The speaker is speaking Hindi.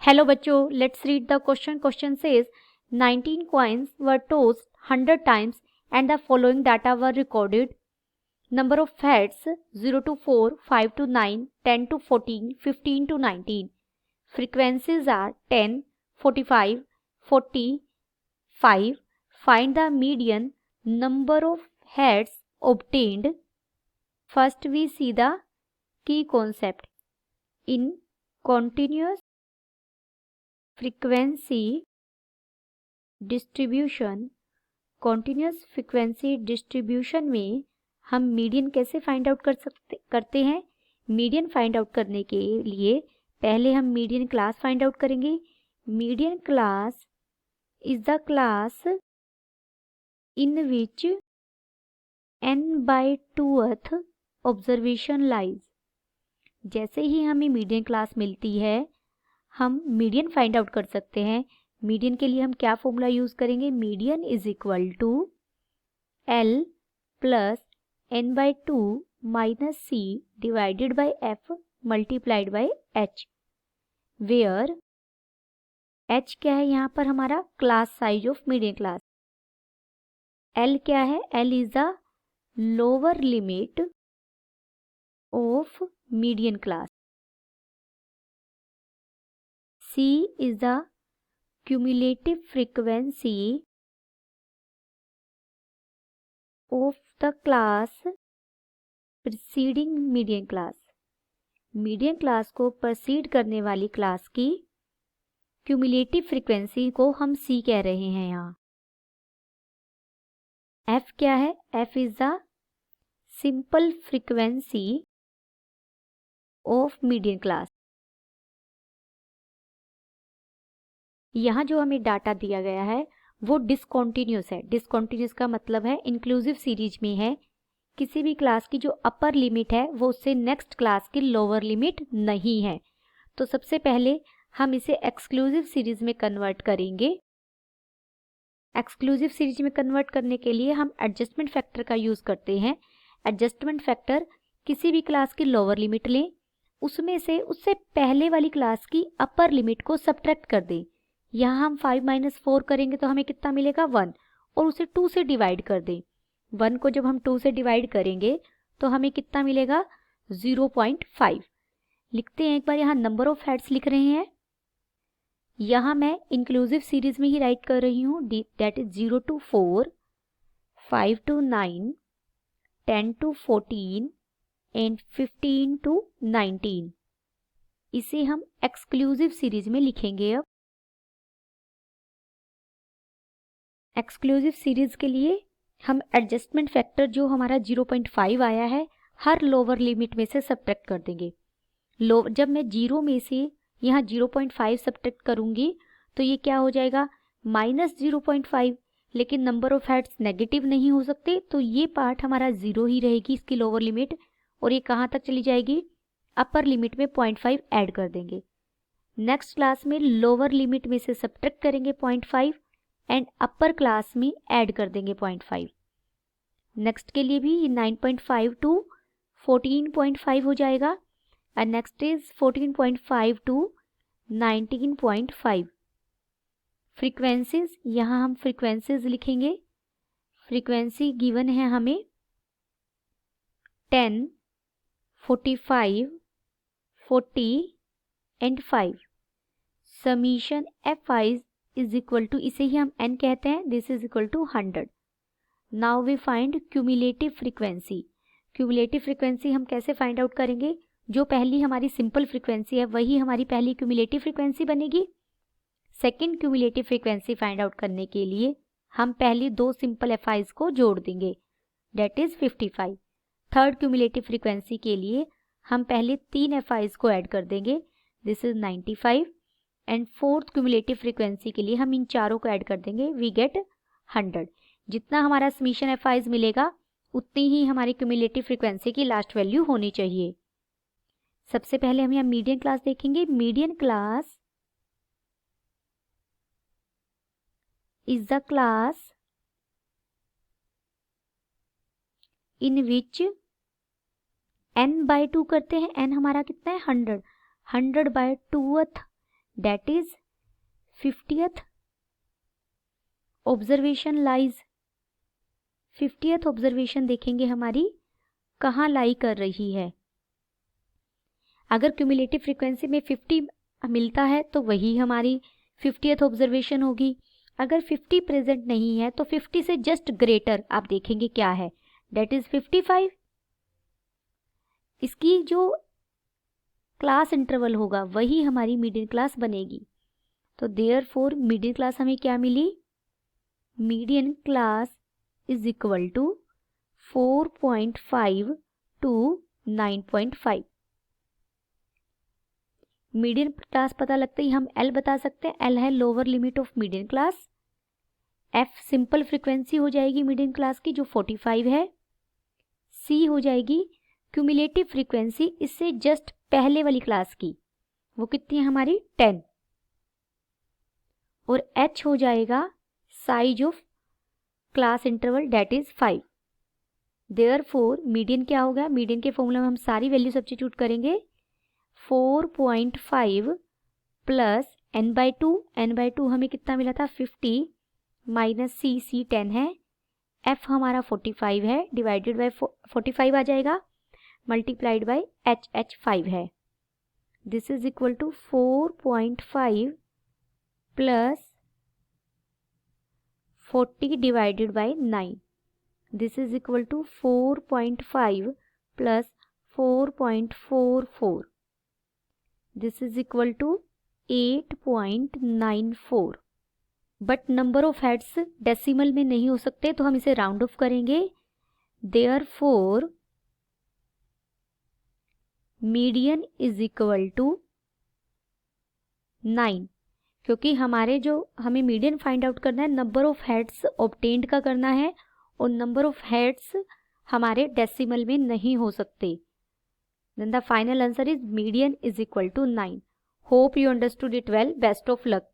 Hello बच्चों, let's read the question. Question says 19 coins were tossed 100 times and the following data were recorded. Number of heads 0 to 4, 5 to 9, 10 to 14, 15 to 19. Frequencies are 10, 45, 45. Find the median number of heads obtained. First we see the key concept. In continuous frequency distribution, continuous frequency distribution में हम मीडियन कैसे फाइंड आउट करते हैं। मीडियन फाइंड आउट करने के लिए पहले हम मीडियन क्लास फाइंड आउट करेंगे। Median class is the class in which n/2th observation lies. जैसे ही हमें मीडियन क्लास मिलती है हम मीडियन फाइंड आउट कर सकते हैं। मीडियन के लिए हम क्या फॉर्मूला यूज करेंगे, median is equal to L plus n/2 minus C divided by F multiplied by H, where H क्या है यहाँ पर हमारा class size of median class. L क्या है, L is the lower limit of median class. C is the cumulative frequency of the class preceding median class। Median class को प्रीसीड करने वाली क्लास की क्यूमुलेटिव फ्रीक्वेंसी को हम C कह रहे हैं यहाँ। F क्या है, F is the simple frequency of median class. यहाँ जो हमें डाटा दिया गया है वो डिसकॉन्टिन्यूस है। डिसकॉन्टिन्यूस का मतलब है इंक्लूसिव सीरीज में है। किसी भी क्लास की जो अपर लिमिट है वो उससे नेक्स्ट क्लास की लोअर लिमिट नहीं है। तो सबसे पहले हम इसे एक्सक्लूसिव सीरीज में कन्वर्ट करेंगे। एक्सक्लूसिव सीरीज में कन्वर्ट करने के लिए हम एडजस्टमेंट फैक्टर का यूज करते हैं। एडजस्टमेंट फैक्टर किसी भी क्लास की लोअर लिमिट लें, उसमें से उससे पहले वाली क्लास की अपर लिमिट को सब्ट्रैक्ट कर दें। यहाँ हम 5 - 4 करेंगे तो हमें कितना मिलेगा 1, और उसे 2 से डिवाइड कर दें। 1 को जब हम 2 से डिवाइड करेंगे तो हमें कितना मिलेगा 0.5। लिखते हैं एक बार, यहाँ नंबर ऑफ हेड्स लिख रहे हैं। यहाँ मैं इंक्लूसिव सीरीज में ही राइट कर रही हूँ, that is 0 to 4, 5 to 9, 10 to 14 and 15 to 19। इसे हम एक्सक्लूसिव सीरीज में लिखेंगे। अब एक्सक्लूसिव सीरीज के लिए हम एडजस्टमेंट फैक्टर जो हमारा 0.5 आया है हर लोअर लिमिट में से सब्ट्रैक्ट कर देंगे। जब मैं 0 में से यहाँ 0.5 सब्ट्रैक्ट करूँगी तो ये क्या हो जाएगा -0.5, लेकिन नंबर ऑफ हेड्स नेगेटिव नहीं हो सकते तो ये पार्ट हमारा 0 ही रहेगी इसकी लोअर लिमिट, और ये कहाँ तक चली जाएगी, अपर लिमिट में 0.5 ऐड कर देंगे। नेक्स्ट क्लास में लोअर लिमिट में से सब्ट्रैक्ट करेंगे 0.5 एंड अपर क्लास में ऐड कर देंगे 0.5। नेक्स्ट के लिए भी 9.5 टू 14.5 हो जाएगा, और नेक्स्ट इज 14.5 टू 19.5। फ्रीक्वेंसीज, यहाँ हम फ्रीक्वेंसीज लिखेंगे। फ्रीक्वेंसी गिवन है हमें 10, 45, 40 and 5। Summation Fi is equal to, इसे ही हम n कहते हैं, this is equal to 100। Now we find cumulative frequency. Cumulative frequency हम कैसे फाइंड आउट करेंगे, जो पहली हमारी सिंपल फ्रीक्वेंसी है वही हमारी पहली क्यूमुलेटिव फ्रीक्वेंसी बनेगी। Second cumulative frequency find out करने के लिए हम पहली 2 सिंपल Fi's को जोड़ देंगे, that is 55। Third cumulative frequency के लिए हम पहले 3 Fi's को ऐड कर देंगे, this is 95। And fourth cumulative frequency के लिए हम इन चारों को ऐड कर देंगे, वी गेट 100। जितना हमारा समीशन Fi's मिलेगा उतनी ही हमारी क्यूमुलेटिव फ्रीक्वेंसी की लास्ट वैल्यू होनी चाहिए। सबसे पहले हम यहाँ मीडियन क्लास देखेंगे। Median class is the class in which n/2 करते हैं। n हमारा कितना है 100, 100/2th that is 50th observation lies. 50th observation देखेंगे हमारी कहाँ लाई कर रही है। अगर क्यूमुलेटिव फ्रीक्वेंसी में 50 मिलता है तो वही हमारी 50th ऑब्जर्वेशन होगी। अगर 50 प्रेजेंट नहीं है तो 50 से जस्ट ग्रेटर आप देखेंगे क्या है, डेट इज 55। इसकी जो क्लास इंटरवल होगा वही हमारी मीडियन क्लास बनेगी। तो देयरफॉर मीडियन क्लास हमें क्या मिली, median class is equal to 4.5 to 9.5। Median class पता लगते ही हम एल बता सकते हैं। एल है lower limit of median class. F simple frequency हो जाएगी मीडियन क्लास की जो 45 है। सी हो जाएगी क्यूमुलेटिव फ्रीक्वेंसी इससे जस्ट पहले वाली क्लास की, वो कितनी है हमारी 10। और एच हो जाएगा size of class interval that is 5। Therefore median क्या होगा, मीडियन के फॉर्मूला में हम सारी वैल्यू सब्स्टिट्यूट करेंगे। 4.5 प्लस n/2, n/2 हमें कितना मिला था 50 माइनस सी 10 है, f हमारा 45 है, डिवाइडेड बाय 45 आ जाएगा, मल्टीप्लाइड बाय h 5 है। This is equal to 4.5 plus 40 divided by 9। This is equal to 4.5 plus 4.44। This is equal to 8.94। But number of heads decimal में नहीं हो सकते तो हम इसे राउंड ऑफ करेंगे। Therefore median is equal to 9, क्योंकि हमारे जो हमें मीडियन फाइंड आउट करना है नंबर ऑफ हेड्स ऑब्टेन्ड का करना है और नंबर ऑफ हेड्स हमारे डेसिमल में नहीं हो सकते। Then the final answer is median is equal to 9। Hope you understood it well. Best of luck.